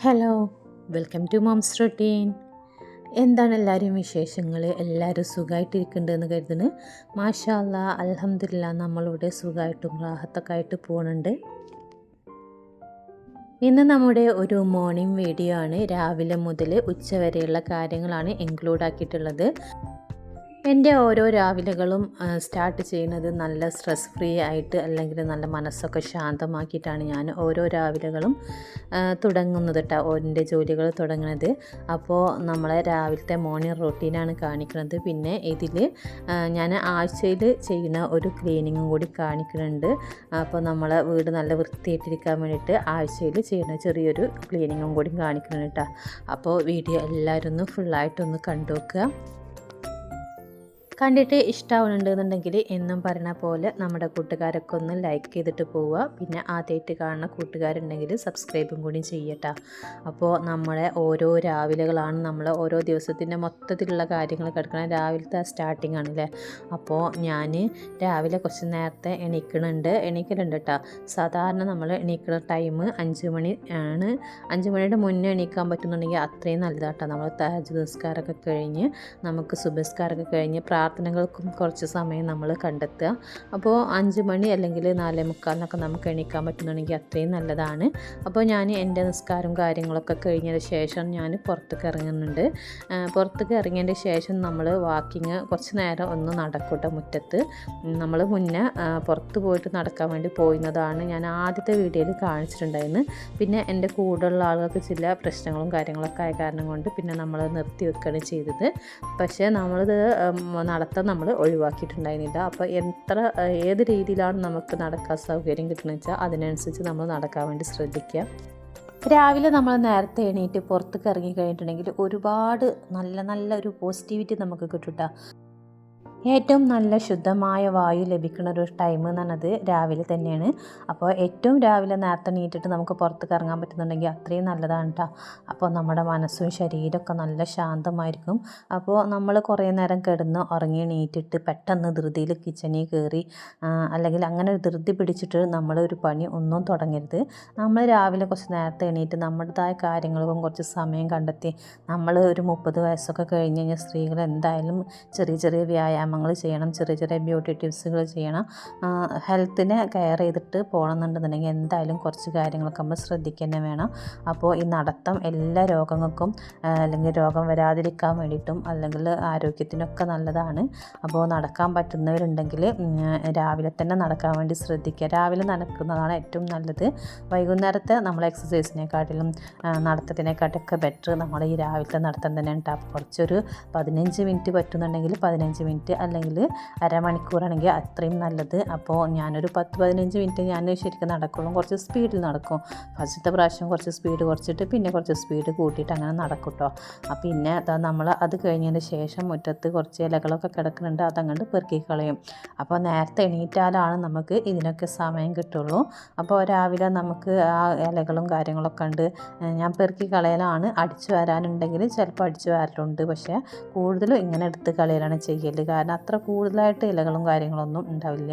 Hello, welcome to mom's routine. എന്താണ് എല്ലാവരും വിശേഷങ്ങൾ? എല്ലാവരും സുഖമായിട്ടിരിക്കുന്നുണ്ടെന്ന് കരുതുന്നു. മാഷാ അല്ലാ, അൽഹംദുലില്ലാ, നമ്മളിവിടെ സുഖമായിട്ടും റാഹത്തൊക്കെ ആയിട്ട് പോകുന്നുണ്ട്. ഇന്ന് നമ്മുടെ ഒരു മോർണിംഗ് വീഡിയോ ആണ്. രാവിലെ മുതൽ ഉച്ച വരെയുള്ള കാര്യങ്ങളാണ് ഇൻക്ലൂഡ് ആക്കിയിട്ടുള്ളത്. എൻ്റെ ഓരോ രാവിലെകളും സ്റ്റാർട്ട് ചെയ്യുന്നത് നല്ല സ്ട്രെസ് ഫ്രീ ആയിട്ട്, അല്ലെങ്കിൽ നല്ല മനസ്സൊക്കെ ശാന്തമാക്കിയിട്ടാണ് ഞാൻ ഓരോ രാവിലെകളും തുടങ്ങുന്നത് കേട്ടോ, എൻ്റെ ജോലികൾ തുടങ്ങുന്നത്. അപ്പോൾ നമ്മളെ രാവിലത്തെ മോർണിംഗ് റൊട്ടീനാണ് കാണിക്കുന്നത്. പിന്നെ ഇതിൽ ഞാൻ ആഴ്ചയിൽ ചെയ്യുന്ന ഒരു ക്ലീനിങ്ങും കൂടി കാണിക്കുന്നുണ്ട്. അപ്പോൾ നമ്മളെ വീട് നല്ല വൃത്തിയായിട്ടിരിക്കാൻ വേണ്ടിയിട്ട് ആഴ്ചയിൽ ചെയ്യുന്ന ചെറിയൊരു ക്ലീനിങ്ങും കൂടി കാണിക്കുന്നുണ്ട് കേട്ടോ. അപ്പോൾ വീഡിയോ എല്ലാവരും ഒന്ന് ഫുള്ളായിട്ടൊന്ന് കണ്ടു നോക്കുക. കണ്ടിട്ട് ഇഷ്ടമാവുന്നുണ്ടെന്നുണ്ടെങ്കിൽ എന്നും പറഞ്ഞ പോലെ നമ്മുടെ കൂട്ടുകാരൊക്കെ ഒന്ന് ലൈക്ക് ചെയ്തിട്ട് പോവുക. പിന്നെ ആദ്യമായിട്ട് കാണുന്ന കൂട്ടുകാരുണ്ടെങ്കിൽ സബ്സ്ക്രൈബും കൂടി ചെയ്യട്ടോ. അപ്പോൾ നമ്മളെ ഓരോ രാവിലെകളാണ്, നമ്മൾ ഓരോ ദിവസത്തിൻ്റെ മൊത്തത്തിലുള്ള കാര്യങ്ങൾ കിടക്കണം. രാവിലത്തെ സ്റ്റാർട്ടിങ് ആണല്ലേ. അപ്പോൾ ഞാൻ രാവിലെ കുറച്ച് നേരത്തെ എണീക്കലുണ്ട് കേട്ടോ. സാധാരണ നമ്മൾ എണീക്കുന്ന ടൈം 5 മണി ആണ്. 5 മണിയുടെ മുന്നേ എണീക്കാൻ പറ്റുന്നുണ്ടെങ്കിൽ അത്രയും നല്ലതാട്ടോ. നമ്മൾ തഹജ്ജുദ് നിസ്കാരമൊക്കെ കഴിഞ്ഞ്, നമുക്ക് സുബഹിസ്കാരമൊക്കെ കഴിഞ്ഞ് പ്രാർത്ഥനകൾക്കും കുറച്ച് സമയം നമ്മൾ കണ്ടെത്തുക. അപ്പോൾ 5 മണി അല്ലെങ്കിൽ 4:45 നമുക്ക് എണീക്കാൻ പറ്റുന്നുണ്ടെങ്കിൽ അത്രയും നല്ലതാണ്. അപ്പോൾ ഞാൻ എൻ്റെ നിസ്കാരം കാര്യങ്ങളൊക്കെ കഴിഞ്ഞതിന് ശേഷം ഞാൻ പുറത്തേക്ക് ഇറങ്ങുന്നുണ്ട്. പുറത്തേക്ക് ഇറങ്ങിയതിൻ്റെ ശേഷം നമ്മൾ വാക്കിങ് കുറച്ച് നേരം ഒന്ന് നടക്കൂട്ടോ മുറ്റത്ത്. നമ്മൾ മുന്നേ പുറത്ത് പോയിട്ട് നടക്കാൻ വേണ്ടി പോയിരുന്നതാണ് ഞാൻ ആദ്യത്തെ വീഡിയോയിൽ കാണിച്ചിട്ടുണ്ടായിരുന്നു. പിന്നെ എൻ്റെ കൂടെയുള്ള ആളുകൾക്ക് ചില പ്രശ്നങ്ങളും കാര്യങ്ങളൊക്കെ ആയ കാരണം കൊണ്ട് പിന്നെ നമ്മൾ നിർത്തി വെക്കുകയാണ് ചെയ്തത്. പക്ഷേ നമ്മളിത് നടത്താൻ നമ്മൾ ഒഴിവാക്കിയിട്ടുണ്ടായിരുന്നില്ല. അപ്പോൾ ഏത് രീതിയിലാണ് നമുക്ക് നടക്കാൻ സൗകര്യം കിട്ടുന്നത് വെച്ചാൽ അതിനനുസരിച്ച് നമ്മൾ നടക്കാൻ വേണ്ടി ശ്രദ്ധിക്കുക. രാവിലെ നമ്മൾ നേരത്തെ എണീറ്റ് പുറത്തേക്ക് ഇറങ്ങി കഴിഞ്ഞിട്ടുണ്ടെങ്കിൽ ഒരുപാട് നല്ല ഒരു പോസിറ്റിവിറ്റി നമുക്ക് കിട്ടും. ഏറ്റവും നല്ല ശുദ്ധമായ വായു ലഭിക്കുന്ന ഒരു ടൈം എന്ന് പറഞ്ഞത് രാവിലെ തന്നെയാണ്. അപ്പോൾ ഏറ്റവും രാവിലെ നേരത്തെ എണീറ്റിട്ട് നമുക്ക് പുറത്തേക്ക് ഇറങ്ങാൻ പറ്റുന്നുണ്ടെങ്കിൽ അത്രയും നല്ലതാണ് കേട്ടോ. അപ്പോൾ നമ്മുടെ മനസ്സും ശരീരമൊക്കെ നല്ല ശാന്തമായിരിക്കും. അപ്പോൾ നമ്മൾ കുറേ നേരം കിടന്ന് ഉറങ്ങി എണീറ്റിട്ട് പെട്ടെന്ന് ധൃതിയിൽ കിച്ചണിൽ കയറി അല്ലെങ്കിൽ അങ്ങനെ ഒരു ധൃതി പിടിച്ചിട്ട് നമ്മളൊരു പണി ഒന്നും തുടങ്ങരുത്. നമ്മൾ രാവിലെ കുറച്ച് നേരത്തെ എണീറ്റ് നമ്മുടേതായ കാര്യങ്ങൾക്കും കുറച്ച് സമയം കണ്ടെത്തി, നമ്മൾ ഒരു 30 വയസ്സൊക്കെ കഴിഞ്ഞ് കഴിഞ്ഞാൽ സ്ത്രീകൾ എന്തായാലും ചെറിയ വ്യായാമങ്ങൾ ചെയ്യണം, ചെറിയ ബ്യൂട്ടി ടിപ്സുകൾ ചെയ്യണം. ഹെൽത്തിനെ കെയർ ചെയ്തിട്ട് പോകണമെന്നുണ്ടെന്നുണ്ടെങ്കിൽ എന്തായാലും കുറച്ച് കാര്യങ്ങളൊക്കെ നമ്മൾ ശ്രദ്ധിക്കുക തന്നെ വേണം. അപ്പോൾ ഈ നടത്തം എല്ലാ രോഗങ്ങൾക്കും അല്ലെങ്കിൽ രോഗം വരാതിരിക്കാൻ വേണ്ടിയിട്ടും അല്ലെങ്കിൽ ആരോഗ്യത്തിനൊക്കെ നല്ലതാണ്. അപ്പോൾ നടക്കാൻ പറ്റുന്നവരുണ്ടെങ്കിൽ രാവിലെ തന്നെ നടക്കാൻ വേണ്ടി ശ്രദ്ധിക്കുക. രാവിലെ നടക്കുന്നതാണ് ഏറ്റവും നല്ലത്. വൈകുന്നേരത്തെ നമ്മൾ എക്സസൈസിനെക്കാട്ടിലും നടത്തത്തിനെക്കാട്ടൊക്കെ ബെറ്റർ നമ്മൾ ഈ രാവിലത്തെ നടത്തം തന്നെയാണ് കേട്ടോ. കുറച്ചൊരു 15 മിനിറ്റ് പറ്റുന്നുണ്ടെങ്കിൽ 15 മിനിറ്റ്, അല്ലെങ്കിൽ അരമണിക്കൂറാണെങ്കിൽ അത്രയും നല്ലത്. അപ്പോൾ ഞാനൊരു 10-15 മിനിറ്റ് ഞാൻ ശരിക്കും നടക്കുള്ളൂ. കുറച്ച് സ്പീഡിൽ നടക്കും. ഫസ്റ്റത്തെ പ്രാവശ്യം കുറച്ച് സ്പീഡ് കുറച്ചിട്ട് പിന്നെ കുറച്ച് സ്പീഡ് കൂട്ടിയിട്ട് അങ്ങനെ നടക്കും കേട്ടോ. പിന്നെ നമ്മൾ അത് കഴിഞ്ഞതിന് ശേഷം മുറ്റത്ത് കുറച്ച് ഇലകളൊക്കെ കിടക്കുന്നുണ്ട്, അതങ്ങോട്ട് പെറുക്കി കളയും. അപ്പോൾ നേരത്തെ എണീറ്റാലാണ് നമുക്ക് ഇതിനൊക്കെ സമയം കിട്ടുള്ളൂ. അപ്പോൾ രാവിലെ നമുക്ക് ആ ഇലകളും കാര്യങ്ങളൊക്കെ ഉണ്ട് ഞാൻ പെറുക്കി കളയലാണ്. അടിച്ചു വരാനുണ്ടെങ്കിൽ ചിലപ്പോൾ അടിച്ചു വരലുണ്ട്, പക്ഷേ കൂടുതലും ഇങ്ങനെ എടുത്ത് കളയലാണ് ചെയ്യൽ. കാരണം അത്ര കൂടുതലായിട്ട് ഇലകളും കാര്യങ്ങളൊന്നും ഉണ്ടാവില്ല.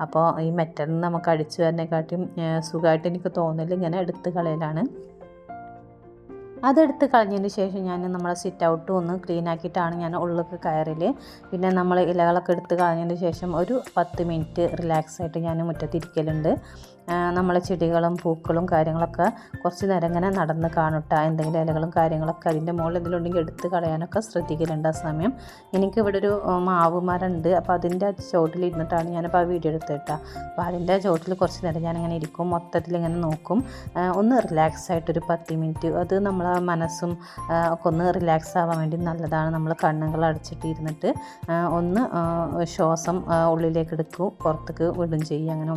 അപ്പോൾ ഈ മെറ്റലിൽ നമുക്ക് അടിച്ചു വരുന്നതിനെക്കാട്ടിയും സുഖമായിട്ട് എനിക്ക് തോന്നൽ ഇങ്ങനെ എടുത്ത് കളയലാണ്. അതെടുത്ത് കളഞ്ഞതിന് ശേഷം ഞാൻ നമ്മളെ സിറ്റ് ഔട്ടും ഒന്ന് ക്ലീൻ ആക്കിയിട്ടാണ് ഞാൻ ഉള്ളിലേക്ക് കയറൽ. പിന്നെ നമ്മൾ ഇലകളൊക്കെ എടുത്ത് കളഞ്ഞതിന് ശേഷം ഒരു 10 മിനിറ്റ് റിലാക്സ് ആയിട്ട് ഞാൻ മുറ്റത്തിരിക്കലുണ്ട്. നമ്മളെ ചെടികളും പൂക്കളും കാര്യങ്ങളൊക്കെ കുറച്ച് നേരം ഇങ്ങനെ നടന്ന് കാണുട്ട. എന്തെങ്കിലും ഇലകളും കാര്യങ്ങളൊക്കെ അതിൻ്റെ മുകളിൽ എന്തെങ്കിലും എടുത്ത് കളയാനൊക്കെ ശ്രദ്ധിക്കലുണ്ട്. ആ സമയം എനിക്കിവിടെ ഒരു മാവ് മരം ഉണ്ട്. അപ്പോൾ അതിൻ്റെ ചോട്ടിൽ ഇരുന്നിട്ടാണ് ഞാനിപ്പോൾ ആ വീഡിയോ എടുത്തിട്ടാ. അപ്പോൾ അതിൻ്റെ ചോട്ടിൽ കുറച്ച് നേരം ഞാനിങ്ങനെ ഇരിക്കും, മൊത്തത്തിൽ ഇങ്ങനെ നോക്കും. ഒന്ന് റിലാക്സ് ആയിട്ടൊരു 10 മിനിറ്റ്. അത് നമ്മളെ മനസ്സും ഒക്കെ ഒന്ന് റിലാക്സ് ആവാൻ വേണ്ടി നല്ലതാണ്. നമ്മൾ കണ്ണുകൾ അടച്ചിട്ട് ഇരുന്നിട്ട് ഒന്ന് ശ്വാസം ഉള്ളിലേക്ക് എടുക്കും, പുറത്തേക്ക് വിടും ചെയ്യും. അങ്ങനെ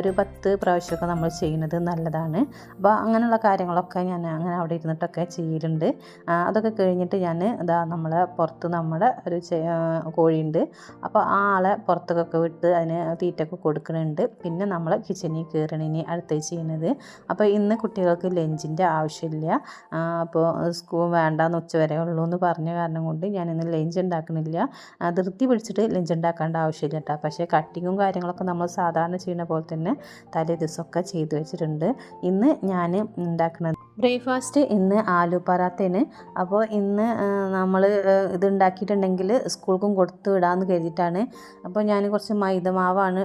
ഒരു 10 പ്രാവശ്യമൊക്കെ നമ്മൾ ചെയ്യുന്നത് നല്ലതാണ്. അപ്പോൾ അങ്ങനെയുള്ള കാര്യങ്ങളൊക്കെ ഞാൻ അങ്ങനെ അവിടെ ഇരുന്നിട്ടൊക്കെ ചെയ്യലുണ്ട്. അതൊക്കെ കഴിഞ്ഞിട്ട് ഞാൻ നമ്മളെ പുറത്ത് നമ്മുടെ ഒരു കോഴിയുണ്ട്. അപ്പോൾ ആ ആളെ പുറത്തേക്കൊക്കെ വിട്ട് അതിന് തീറ്റൊക്കെ കൊടുക്കുന്നുണ്ട്. പിന്നെ നമ്മൾ കിച്ചണിൽ കയറണം ഇനി അടുത്ത് ചെയ്യുന്നത്. അപ്പോൾ ഇന്ന് കുട്ടികൾക്ക് ലഞ്ചിൻ്റെ ആവശ്യമില്ല. അപ്പോൾ സ്കൂൾ വേണ്ടാന്ന് ഉച്ചവരെ ഉള്ളൂ എന്ന് പറഞ്ഞ കാരണം കൊണ്ട് ഞാനിന്ന് ലഞ്ച് ഉണ്ടാക്കുന്നില്ല. ധൃതി പിടിച്ചിട്ട് ലഞ്ച് ഉണ്ടാക്കേണ്ട ആവശ്യമില്ല കേട്ടോ. പക്ഷേ കട്ടിങ്ങും കാര്യങ്ങളൊക്കെ നമ്മൾ സാധാരണ ചെയ്യുന്ന പോലെ തന്നെ തലേ ദിവസമൊക്കെ ചെയ്ത് വെച്ചിട്ടുണ്ട്. ഇന്ന് ഞാൻ ഉണ്ടാക്കുന്നത് ബ്രേക്ക്ഫാസ്റ്റ് ഇന്ന് ആലു പറാത്തയാണ്. അപ്പോൾ ഇന്ന് നമ്മൾ ഇത് ഉണ്ടാക്കിയിട്ടുണ്ടെങ്കിൽ സ്കൂൾക്കും കൊടുത്തു വിടാമെന്ന് കരുതിയിട്ടാണ്. അപ്പോൾ ഞാൻ കുറച്ച് മൈദ മാവാണ്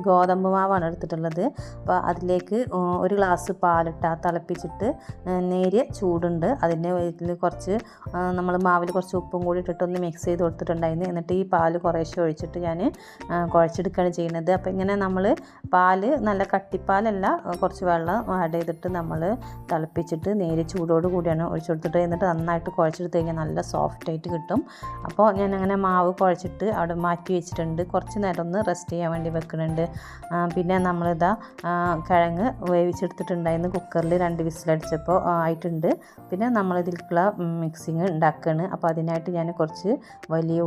ഗോതമ്പ് മാവാണ് എടുത്തിട്ടുള്ളത്. അപ്പോൾ അതിലേക്ക് ഒരു ഗ്ലാസ് പാലിട്ട് തിളപ്പിച്ചിട്ട് നേരിയ ചൂടുണ്ട് അതിൻ്റെ ഇതിൽ കുറച്ച് നമ്മൾ മാവിൽ കുറച്ച് ഉപ്പും കൂടി ഇട്ടിട്ടൊന്ന് മിക്സ് ചെയ്ത് കൊടുത്തിട്ടുണ്ടായിരുന്നു. എന്നിട്ട് ഈ പാല് കുറേശ്ശെ ഒഴിച്ചിട്ട് ഞാൻ കുഴച്ചെടുക്കുകയാണ് ചെയ്യുന്നത്. അപ്പോൾ ഇങ്ങനെ നമ്മൾ പാല് നല്ല കട്ടിപ്പാലല്ല, കുറച്ച് വെള്ളം ആഡ് ചെയ്തിട്ട് നമ്മൾ തിളപ്പിച്ചിട്ട് നേരെ ചൂടോട് കൂടിയാണ് ഒഴിച്ചു കൊടുത്തിട്ട് എന്നിട്ട് നന്നായിട്ട് കുഴച്ചെടുത്ത് കഴിഞ്ഞാൽ നല്ല സോഫ്റ്റായിട്ട് കിട്ടും. അപ്പോൾ ഞാൻ അങ്ങനെ മാവ് കുഴച്ചിട്ട് അവിടെ മാറ്റി വെച്ചിട്ടുണ്ട്. കുറച്ച് നേരം ഒന്ന് റെസ്റ്റ് ചെയ്യാൻ വേണ്ടി വെക്കുന്നുണ്ട്. പിന്നെ നമ്മളിതാ കിഴങ്ങ് വേവിച്ചെടുത്തിട്ടുണ്ടായിരുന്നു. കുക്കറിൽ 2 വിസിലടിച്ചപ്പോൾ ആയിട്ടുണ്ട്. പിന്നെ നമ്മളിതിലേക്കുള്ള മിക്സിങ് ഉണ്ടാക്കുകയാണ്. അപ്പോൾ അതിനായിട്ട് ഞാൻ കുറച്ച് 2 വലിയ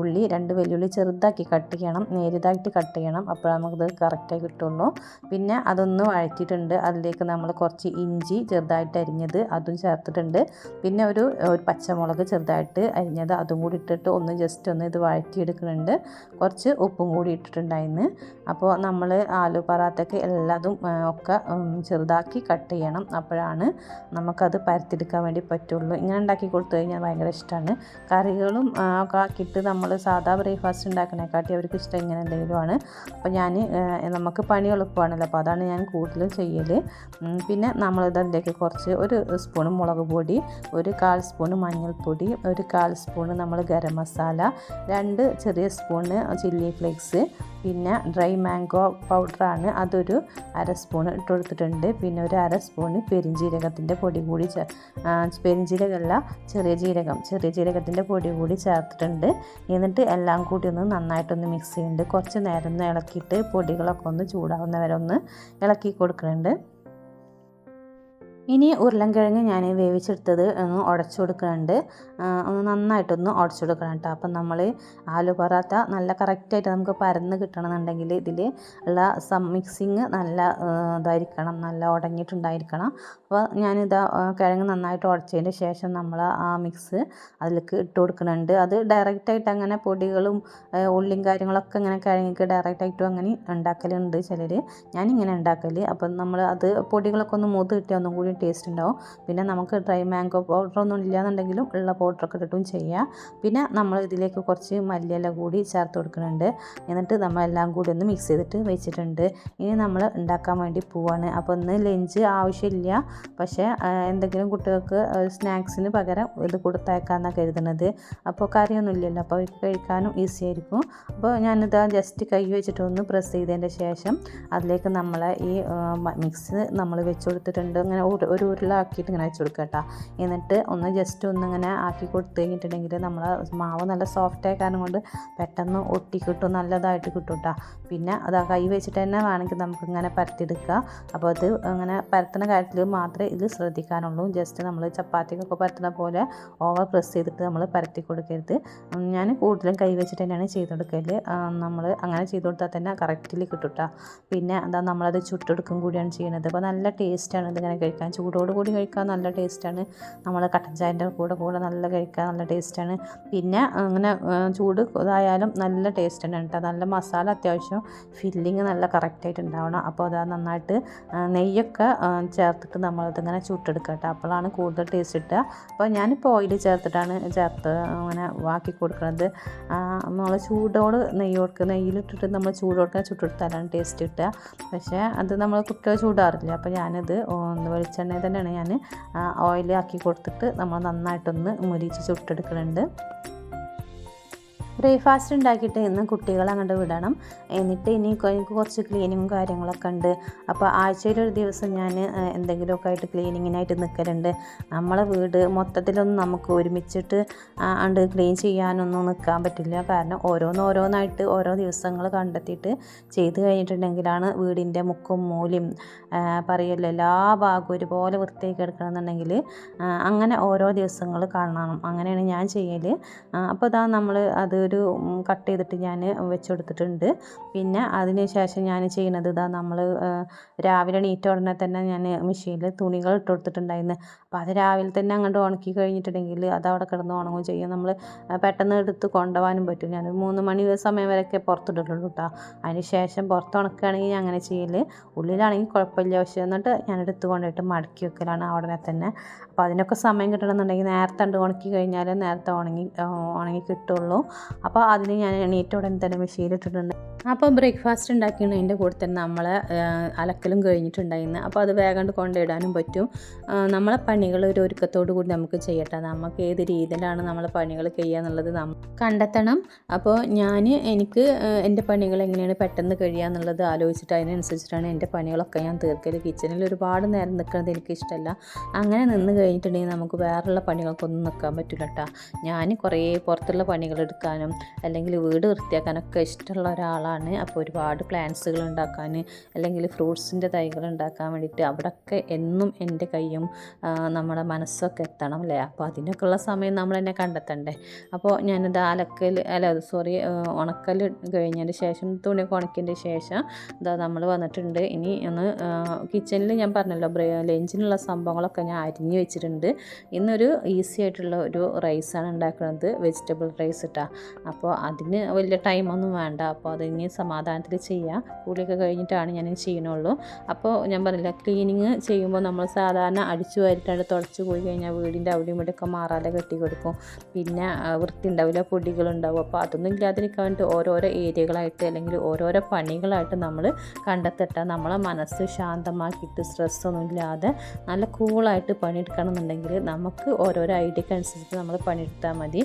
ഉള്ളി ചെറുതാക്കി കട്ട് ചെയ്യണം, നേരിയതായിട്ട് കട്ട് ചെയ്യണം, അപ്പോഴാണ് നമുക്കത് കറക്റ്റായി കിട്ടുള്ളൂ. പിന്നെ അതൊന്ന് വഴറ്റിയിട്ടുണ്ട്. അതിലേക്ക് നമ്മൾ കുറച്ച് ഇഞ്ചി ചെറുതായിട്ട് അരിഞ്ഞത് അതും ചേർത്തിട്ടുണ്ട്. പിന്നെ ഒരു പച്ചമുളക് ചെറുതായിട്ട് അരിഞ്ഞത് അതും കൂടി ഇട്ടിട്ട് ജസ്റ്റ് ഒന്ന് ഇത് വഴറ്റിയെടുക്കുന്നുണ്ട്. കുറച്ച് ഉപ്പും കൂടി ഇട്ടിട്ടുണ്ടായിരുന്നു. അപ്പോൾ നമ്മൾ ആലു പറാത്തയ്ക്ക് എല്ലാതും ഒക്കെ ചെറുതാക്കി കട്ട് ചെയ്യണം, അപ്പോഴാണ് നമുക്കത് പരത്തിയെടുക്കാൻ വേണ്ടി പറ്റുള്ളൂ. ഇങ്ങനെ ഉണ്ടാക്കി കൊടുത്തു കഴിഞ്ഞാൽ ഭയങ്കര ഇഷ്ടമാണ്. കറികളും ഒക്കെ ആക്കിയിട്ട് നമ്മൾ സാധാ ബ്രേക്ക്ഫാസ്റ്റ് ഉണ്ടാക്കണേക്കാട്ടി അവർക്ക് ഇഷ്ടം ഇങ്ങനെ എന്തെങ്കിലുമാണ്. അപ്പോൾ നമുക്ക് പണി എളുപ്പമാണല്ലോ, അപ്പോൾ അതാണ് ഞാൻ കൂടുതലും ചെയ്യൽ. പിന്നെ നമ്മളിതിലേക്ക് കുറച്ച് 1 സ്പൂൺ മുളക് പൊടി, 1/4 സ്പൂൺ മഞ്ഞൾപ്പൊടി, 1/4 സ്പൂൺ നമ്മൾ ഗരം മസാല, 2 ചെറിയ സ്പൂണ് ചില്ലി ഫ്ലേക്സ്, പിന്നെ ഡ്രൈ മാംഗോ പൗഡറാണ് അതൊരു 1/2 സ്പൂൺ ഇട്ട് കൊടുത്തിട്ടുണ്ട്. പിന്നെ ഒരു 1/2 സ്പൂൺ പെരിഞ്ജീരകത്തിൻ്റെ പൊടി കൂടി പെരിഞ്ജീരകമല്ല ചെറിയ ജീരകത്തിൻ്റെ പൊടി കൂടി ചേർത്തിട്ടുണ്ട്. എന്നിട്ട് എല്ലാം കൂടി ഒന്ന് നന്നായിട്ടൊന്ന് മിക്സ് ചെയ്യുന്നുണ്ട്. കുറച്ച് നേരം ഒന്ന് ഇളക്കിയിട്ട് പൊടികളൊക്കെ ഒന്ന് ചൂടാവുന്നവരെ ഒന്ന് ഇളക്കി കൊടുക്കുന്നുണ്ട്. ഇനി ഉരുളൻകിഴങ്ങ് ഞാൻ വേവിച്ചെടുത്തത് ഒന്ന് ഉടച്ചു കൊടുക്കുന്നുണ്ട്. നന്നായിട്ടൊന്ന് ഉടച്ചു കൊടുക്കണം കേട്ടോ. അപ്പം നമ്മൾ ആലു പറാത്ത നല്ല കറക്റ്റായിട്ട് നമുക്ക് പരന്ന് കിട്ടണമെന്നുണ്ടെങ്കിൽ ഇതിൽ ഉള്ള മിക്സിങ് നല്ല ഇതായിരിക്കണം, നല്ല ഉടഞ്ഞിട്ടുണ്ടായിരിക്കണം. അപ്പോൾ ഞാനിതാ കിഴങ്ങ് നന്നായിട്ട് ഉടച്ചതിന് ശേഷം നമ്മൾ ആ മിക്സ് അതിലേക്ക് ഇട്ട് കൊടുക്കുന്നുണ്ട്. അത് ഡയറക്റ്റായിട്ട് അങ്ങനെ പൊടികളും ഉള്ളിയും കാര്യങ്ങളൊക്കെ ഇങ്ങനെ കിഴങ്ങിക്ക് ഡയറക്റ്റായിട്ടും അങ്ങനെ ഉണ്ടാക്കലുണ്ട് ചിലർ. ഞാനിങ്ങനെ ഉണ്ടാക്കൽ. അപ്പം നമ്മൾ അത് പൊടികളൊക്കെ ഒന്ന് മൂത്ത് കിട്ടിയാൽ ഒന്നും കൂടി ടേസ്റ്റ് ഉണ്ടാവും. പിന്നെ നമുക്ക് ഡ്രൈ മാംഗോ പൗഡറൊന്നും ഇല്ലാന്നുണ്ടെങ്കിലും ഉള്ള പൗഡറൊക്കെ ഇട്ടിട്ടും ചെയ്യാം. പിന്നെ നമ്മൾ ഇതിലേക്ക് കുറച്ച് മല്ലിയില കൂടി ചേർത്ത് കൊടുക്കുന്നുണ്ട്. എന്നിട്ട് നമ്മളെല്ലാം കൂടി ഒന്ന് മിക്സ് ചെയ്തിട്ട് വെച്ചിട്ടുണ്ട്. ഇനി നമ്മൾ ഉണ്ടാക്കാൻ വേണ്ടി പോവാണ്. അപ്പോൾ ഇന്ന് ലഞ്ച് ആവശ്യമില്ല, പക്ഷേ എന്തെങ്കിലും കുട്ടികൾക്ക് സ്നാക്സിന് പകരം ഇത് കൊടുത്തയക്കാമെന്നാണ് കരുതുന്നത്. അപ്പോൾ കറിയൊന്നും ഇല്ലല്ലോ, അപ്പോൾ അവർക്ക് കഴിക്കാനും ഈസി ആയിരിക്കും. അപ്പോൾ ഞാനിത് ജസ്റ്റ് കൈ വെച്ചിട്ട് ഒന്ന് പ്രസ് ചെയ്തതിൻ്റെ ശേഷം അതിലേക്ക് നമ്മളെ ഈ മിക്സ് നമ്മൾ വെച്ച് കൊടുത്തിട്ടുണ്ട്. അങ്ങനെ ഒരു ഉരുളാക്കിയിട്ട് ഇങ്ങനെ വെച്ച് കൊടുക്കുക കേട്ടോ. എന്നിട്ട് ജസ്റ്റ് ഒന്നിങ്ങനെ ആക്കി കൊടുത്തു കഴിഞ്ഞിട്ടുണ്ടെങ്കിൽ നമ്മൾ മാവ് നല്ല സോഫ്റ്റായ കാരണം കൊണ്ട് പെട്ടെന്ന് ഒട്ടി കിട്ടും, നല്ലതായിട്ട് കിട്ടും കേട്ടോ. പിന്നെ അത് കൈ വെച്ചിട്ട് തന്നെ വേണമെങ്കിൽ നമുക്ക് ഇങ്ങനെ പരത്തിയെടുക്കുക. അപ്പോൾ അത് അങ്ങനെ പരത്തുന്ന കാര്യത്തിൽ മാത്രമേ ഇത് ശ്രദ്ധിക്കാനുള്ളൂ. ജസ്റ്റ് നമ്മൾ ചപ്പാത്തിക്കൊക്കെ പരത്തുന്ന പോലെ ഓവർ പ്രസ് ചെയ്തിട്ട് നമ്മൾ പരത്തി കൊടുക്കരുത്. ഞാൻ കൂടുതലും കൈ വെച്ചിട്ട് തന്നെയാണ് ചെയ്ത് കൊടുക്കൽ. നമ്മൾ അങ്ങനെ ചെയ്ത് കൊടുത്താൽ തന്നെ കറക്റ്റിൽ കിട്ടും കേട്ടോ. പിന്നെ നമ്മളത് ചുട്ടെടുക്കും കൂടിയാണ് ചെയ്യുന്നത്. അപ്പോൾ നല്ല ടേസ്റ്റാണ് ഇതിങ്ങനെ കഴിക്കാൻ. ചൂടോട് കൂടി കഴിക്കാൻ നല്ല ടേസ്റ്റാണ്. നമ്മൾ കട്ടൻ ചായൻ്റെ കൂടെ നല്ല കഴിക്കാൻ നല്ല ടേസ്റ്റാണ്. പിന്നെ അങ്ങനെ ചൂട് ഇതായാലും നല്ല ടേസ്റ്റ് ആണ് കേട്ടോ. നല്ല മസാല അത്യാവശ്യം ഫില്ലിങ് നല്ല കറക്റ്റായിട്ട് ഉണ്ടാവണം. അപ്പോൾ അത് നന്നായിട്ട് നെയ്യൊക്കെ ചേർത്തിട്ട് നമ്മളതിങ്ങനെ ചുട്ടെടുക്കുക കേട്ടോ. അപ്പോഴാണ് കൂടുതൽ ടേസ്റ്റ് കിട്ടുക. അപ്പോൾ ഞാനിപ്പോൾ ഓയിൽ ചേർത്തിട്ടാണ് അങ്ങനെ ആക്കി കൊടുക്കുന്നത്. നമ്മൾ ചൂടോട് നെയ്യിലിട്ടിട്ട് നമ്മൾ ചൂടോടെ ചുട്ടെടുത്താലാണ് ടേസ്റ്റ് കിട്ടുക. പക്ഷേ അത് നമ്മൾ കുട്ടികൾ ചൂടാറില്ല. അപ്പോൾ ഞാനത് വെളിച്ചെണ്ണയിൽ തന്നെയാണ് ഞാൻ ഓയിൽ ആക്കി കൊടുത്തിട്ട് നമ്മൾ നന്നായിട്ടൊന്ന് മുരിച്ച് ചുട്ടെടുക്കുന്നുണ്ട്. ബ്രേക്ക്ഫാസ്റ്റ് ഉണ്ടാക്കിയിട്ട് ഇന്ന് കുട്ടികളെ അങ്ങോട്ട് വിടണം. എന്നിട്ട് എനിക്ക് കുറച്ച് ക്ലീനിങ്ങും കാര്യങ്ങളൊക്കെ ഉണ്ട്. അപ്പോൾ ആഴ്ചയിലൊരു ദിവസം ഞാൻ എന്തെങ്കിലുമൊക്കെ ആയിട്ട് ക്ലീനിങ്ങിനായിട്ട് നിൽക്കലുണ്ട്. നമ്മളെ വീട് മൊത്തത്തിലൊന്നും നമുക്ക് ഒരുമിച്ചിട്ട് ക്ലീൻ ചെയ്യാനൊന്നും നിൽക്കാൻ പറ്റില്ല. കാരണം ഓരോന്നായിട്ട് ഓരോ ദിവസങ്ങൾ കണ്ടെത്തിയിട്ട് ചെയ്ത് കഴിഞ്ഞിട്ടുണ്ടെങ്കിലാണ് വീടിൻ്റെ മുക്കും മൂലയും പറയുമല്ലോ എല്ലാ ഭാഗവും ഒരുപോലെ വൃത്തിയാക്കി എടുക്കണമെന്നുണ്ടെങ്കിൽ അങ്ങനെ ഓരോ ദിവസങ്ങൾ കാണണം. അങ്ങനെയാണ് ഞാൻ ചെയ്യൽ. അപ്പോൾ നമ്മൾ അത് ഒരു കട്ട് ചെയ്തിട്ട് ഞാൻ വെച്ച് കൊടുത്തിട്ടുണ്ട്. പിന്നെ അതിന് ശേഷം ഞാൻ ചെയ്യുന്നത് നമ്മൾ രാവിലെ എണീറ്റ ഉടനെ തന്നെ ഞാൻ മെഷീനിൽ തുണികൾ ഇട്ട് കൊടുത്തിട്ടുണ്ടായിരുന്നു. അപ്പോൾ അത് രാവിലെ തന്നെ അങ്ങോട്ട് ഉണക്കി കഴിഞ്ഞിട്ടുണ്ടെങ്കിൽ അത് അവിടെ കിടന്ന് ഉണങ്ങുകയും ചെയ്യും. നമ്മൾ പെട്ടെന്ന് എടുത്ത് കൊണ്ടുപോകാനും പറ്റും. ഞാൻ 3 മണി സമയം വരെയൊക്കെ പുറത്തിട്ടിട്ടുള്ളൂ കേട്ടോ. അതിന് ശേഷം പുറത്ത് ഉണക്കുകയാണെങ്കിൽ ഞാൻ അങ്ങനെ ചെയ്യൽ. ഉള്ളിലാണെങ്കിൽ കുഴപ്പമില്ല. പക്ഷേ എന്നിട്ട് ഞാൻ എടുത്ത് കൊണ്ടുപോയിട്ട് മടക്കി വെക്കലാണ് ഉടനെ തന്നെ. അപ്പോൾ അതിനൊക്കെ സമയം കിട്ടണമെന്നുണ്ടെങ്കിൽ നേരത്തെ ഉണക്കി കഴിഞ്ഞാൽ നേരത്തെ ഉണങ്ങി കിട്ടുള്ളൂ. അപ്പോൾ അതിന് ഞാൻ എണീറ്റ ഉടനെ തന്നെ മെഷീനിലിട്ടിട്ടുണ്ട്. അപ്പോൾ ബ്രേക്ക്ഫാസ്റ്റ് ഉണ്ടാക്കിയതിൻ്റെ കൂടെ തന്നെ നമ്മളെ അലക്കലും കഴിഞ്ഞിട്ടുണ്ടായിരുന്നു. അപ്പോൾ അത് വേഗം കൊണ്ടിടാനും പറ്റും. നമ്മളെ പണികൾ ഒരു ഒരുക്കത്തോടു കൂടി നമുക്ക് ചെയ്യട്ടെ. നമുക്ക് ഏത് രീതിയിലാണ് നമ്മളെ പണികൾ ചെയ്യുക എന്നുള്ളത് കണ്ടെത്തണം. അപ്പോൾ എനിക്ക് എൻ്റെ പണികൾ എങ്ങനെയാണ് പെട്ടെന്ന് കഴിയുക എന്നുള്ളത് ആലോചിച്ചിട്ട് അതിനനുസരിച്ചിട്ടാണ് എൻ്റെ പണികളൊക്കെ ഞാൻ തീർക്കൽ. കിച്ചണിൽ ഒരുപാട് നേരം നിൽക്കുന്നത് എനിക്കിഷ്ടമല്ല. അങ്ങനെ നിന്ന് കഴിഞ്ഞിട്ടുണ്ടെങ്കിൽ നമുക്ക് വേറെയുള്ള പണികൾക്കൊന്നും നിൽക്കാൻ പറ്റില്ല കേട്ടോ. ഞാൻ കുറേ പുറത്തുള്ള പണികൾ എടുക്കാനും അല്ലെങ്കിൽ വീട് വൃത്തിയാക്കാനൊക്കെ ഇഷ്ടമുള്ള ഒരാളാണ്. അപ്പോൾ ഒരുപാട് പ്ലാന്റ്സുകൾ ഉണ്ടാക്കാൻ അല്ലെങ്കിൽ ഫ്രൂട്ട്സിൻ്റെ തൈകൾ ഉണ്ടാക്കാൻ വേണ്ടിയിട്ട് അവിടെയൊക്കെ എന്നും എൻ്റെ കൈയും നമ്മുടെ മനസ്സൊക്കെ എത്തണം അല്ലേ. അപ്പോൾ അതിനൊക്കെയുള്ള സമയം നമ്മൾ തന്നെ കണ്ടെത്തണ്ടേ. അപ്പോൾ ഞാനിത് ഉണക്കൽ കഴിഞ്ഞതിന് ശേഷം തുണിയൊക്കെ ഉണക്കിയതിൻ്റെ ശേഷം നമ്മൾ വന്നിട്ടുണ്ട്. ഇനി ഒന്ന് കിച്ചണിൽ ഞാൻ പറഞ്ഞല്ലോ ലഞ്ചിനുള്ള സംഭവങ്ങളൊക്കെ ഞാൻ അരിഞ്ഞ് വെച്ചിട്ടുണ്ട്. ഇന്നൊരു ഈസി ആയിട്ടുള്ള ഒരു റൈസാണ് ഉണ്ടാക്കുന്നത്, വെജിറ്റബിൾ റൈസ് ഇട്ടാ. അപ്പോൾ അതിന് വലിയ ടൈമൊന്നും വേണ്ട. അപ്പോൾ അതിന് സമാധാനത്തിൽ ചെയ്യാം. കൂടിയൊക്കെ കഴിഞ്ഞിട്ടാണ് ഞാൻ ചെയ്യണുള്ളൂ. അപ്പോൾ ഞാൻ പറഞ്ഞില്ല, ക്ലീനിങ് ചെയ്യുമ്പോൾ നമ്മൾ സാധാരണ അടിച്ചു വാരിട്ടാണ് തുടച്ച് പോയി കഴിഞ്ഞാൽ വീടിൻ്റെ അവിടെയും ഇവിടെയൊക്കെ മാറാല കെട്ടി കൊടുക്കും. പിന്നെ വൃത്തി ഉണ്ടാവില്ല, പൊടികളുണ്ടാവും. അപ്പോൾ അതൊന്നും ഇല്ലാതിരിക്കാൻ വേണ്ടി ഓരോരോ ഏരിയകളായിട്ട് അല്ലെങ്കിൽ ഓരോരോ പണികളായിട്ട് നമ്മൾ കണ്ടെത്തിട്ടാൽ നമ്മളെ മനസ്സ് ശാന്തമാക്കിയിട്ട് സ്ട്രെസ്സൊന്നും ഇല്ലാതെ നല്ല കൂളായിട്ട് പണിയെടുക്കണം എന്നുണ്ടെങ്കിൽ നമുക്ക് ഓരോരോ ഐഡിയക്ക് അനുസരിച്ച് നമ്മൾ പണിയെടുത്താൽ മതി.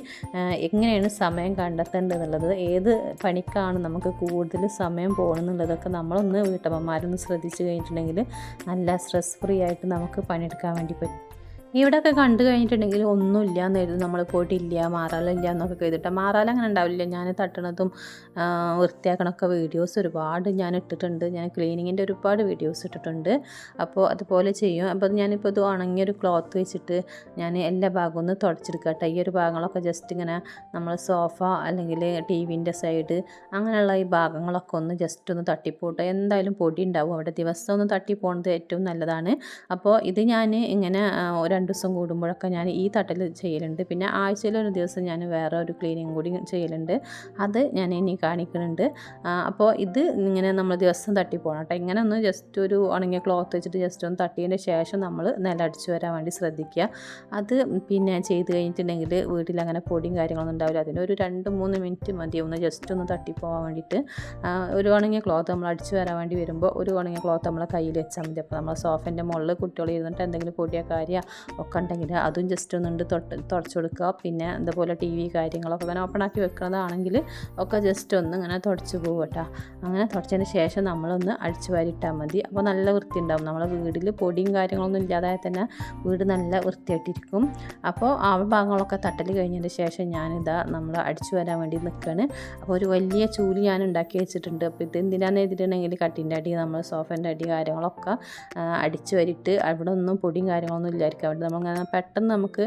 എങ്ങനെയാണ് സമയം കണ്ടെത്തേണ്ടതെന്നുള്ളത്, ഏത് പണിക്കാണ് നമുക്ക് കൂടുതൽ സമയം പോകണമെന്നുള്ളതൊക്കെ നമ്മളൊന്ന് വീട്ടമ്മമാരൊന്ന് ശ്രദ്ധിച്ച് കഴിഞ്ഞിട്ടുണ്ടെങ്കിൽ നല്ല സ്ട്രെസ് ഫ്രീ ആയിട്ട് നമുക്ക് പണിയെടുക്കാൻ വേണ്ടി പറ്റും. ഇവിടെയൊക്കെ കണ്ടു കഴിഞ്ഞിട്ടുണ്ടെങ്കിൽ ഒന്നുമില്ല എന്നായിരുന്നു, നമ്മൾ പോയിട്ടില്ല മാറാലില്ല എന്നൊക്കെ ചെയ്തിട്ട്. മാറാല അങ്ങനെ ഉണ്ടാവില്ല. ഞാൻ തട്ടണതും വൃത്തിയാക്കണമൊക്കെ വീഡിയോസ് ഒരുപാട് ഞാൻ ഇട്ടിട്ടുണ്ട്. ഞാൻ ക്ലീനിങ്ങിൻ്റെ ഒരുപാട് വീഡിയോസ് ഇട്ടിട്ടുണ്ട്. അപ്പോൾ അതുപോലെ ചെയ്യും. അപ്പോൾ ഞാനിപ്പോൾ ഇത് ഉണങ്ങിയൊരു ക്ലോത്ത് വെച്ചിട്ട് ഞാൻ എല്ലാ ഭാഗവും ഒന്ന് തുടച്ചെടുക്കട്ടെ. ഈ ഒരു ഭാഗങ്ങളൊക്കെ ജസ്റ്റ് ഇങ്ങനെ നമ്മൾ സോഫ അല്ലെങ്കിൽ ടി വിൻ്റെ സൈഡ് അങ്ങനെയുള്ള ഈ ഭാഗങ്ങളൊക്കെ ഒന്ന് ജസ്റ്റ് ഒന്ന് തട്ടിപ്പോട്ടെ. എന്തായാലും പൊടി ഉണ്ടാവും അവിടെ. ദിവസം ഒന്ന് തട്ടിപ്പോണത് ഏറ്റവും നല്ലതാണ്. അപ്പോൾ ഇത് ഞാൻ ഇങ്ങനെ 2 ദിവസം കൂടുമ്പോഴൊക്കെ ഞാൻ ഈ തട്ടൽ ചെയ്യലുണ്ട്. പിന്നെ ആഴ്ചയിലൊരു ദിവസം ഞാൻ വേറെ ഒരു ക്ലീനിങ് കൂടി ചെയ്യലുണ്ട്. അത് ഞാൻ ഇനി കാണിക്കുന്നുണ്ട്. അപ്പോൾ ഇത് ഇങ്ങനെ നമ്മൾ ദിവസം തട്ടിപ്പോകണം കേട്ടോ. ഇങ്ങനെ ഒന്ന് ജസ്റ്റ് ഒരു ഉണങ്ങിയ ക്ലോത്ത് വെച്ചിട്ട് ജസ്റ്റ് ഒന്ന് തട്ടിയതിന് ശേഷം നമ്മൾ നിലടിച്ച് വരാൻ വേണ്ടി ശ്രദ്ധിക്കുക. അത് പിന്നെ ചെയ്ത് കഴിഞ്ഞിട്ടുണ്ടെങ്കിൽ വീട്ടിൽ അങ്ങനെ പൊടിയും കാര്യങ്ങളൊന്നും ഉണ്ടാവില്ല. അതിനൊരു 2-3 മിനിറ്റ് മതി ഒന്ന് ജസ്റ്റ് ഒന്ന് തട്ടിപ്പോകാൻ വേണ്ടിയിട്ട്. ഒരു ഉണങ്ങിയ ക്ലോത്ത് നമ്മൾ അടിച്ച് വരാൻ വേണ്ടി വരുമ്പോൾ ഒരു ഉണങ്ങിയ ക്ലോത്ത് നമ്മളെ കയ്യിൽ വെച്ചാൽ മതി. അപ്പോൾ നമ്മൾ സോഫേൻ്റെ മുകളിൽ കുട്ടികൾ ഇരുന്നിട്ട് എന്തെങ്കിലും പൊടിയോ കാര്യമോ ഒക്കെ ഉണ്ടെങ്കിൽ അതും ജസ്റ്റ് ഒന്നുണ്ട് തുടച്ച് കൊടുക്കുക. പിന്നെ ഇതുപോലെ ടി വി കാര്യങ്ങളൊക്കെ അങ്ങനെ ഓപ്പണാക്കി വെക്കുന്നതാണെങ്കിൽ ഒക്കെ ജസ്റ്റ് ഒന്ന് ഇങ്ങനെ തുടച്ച് പോകും കേട്ടോ. അങ്ങനെ തുടച്ചതിന് ശേഷം നമ്മളൊന്ന് അടിച്ചു വാരിയിട്ടാൽ മതി. അപ്പോൾ നല്ല വൃത്തി ഉണ്ടാവും. നമ്മളെ വീട്ടിൽ പൊടിയും കാര്യങ്ങളൊന്നും ഇല്ലാതായാൽ തന്നെ വീട് നല്ല വൃത്തിയായിട്ടിരിക്കും. അപ്പോൾ ആ ഭാഗങ്ങളൊക്കെ തട്ടൽ കഴിഞ്ഞതിന് ശേഷം ഞാനിതാ നമ്മൾ അടിച്ചു വരാൻ വേണ്ടി നിൽക്കുകയാണ്. അപ്പോൾ ഒരു വലിയ ചൂല് ഞാൻ ഉണ്ടാക്കി വെച്ചിട്ടുണ്ട്. അപ്പോൾ ഇത് എന്തിനാണെന്ന് എഴുതിയിട്ടുണ്ടെങ്കിൽ കട്ടിൻ്റെ അടി നമ്മൾ സോഫേൻ്റെ അടി കാര്യങ്ങളൊക്കെ അടിച്ചു വരിയിട്ട് അവിടെ ഒന്നും പൊടിയും കാര്യങ്ങളൊന്നും ഇല്ലായിരിക്കും. അവിടെ നമ്മളിങ്ങനെ പെട്ടെന്ന് നമുക്ക്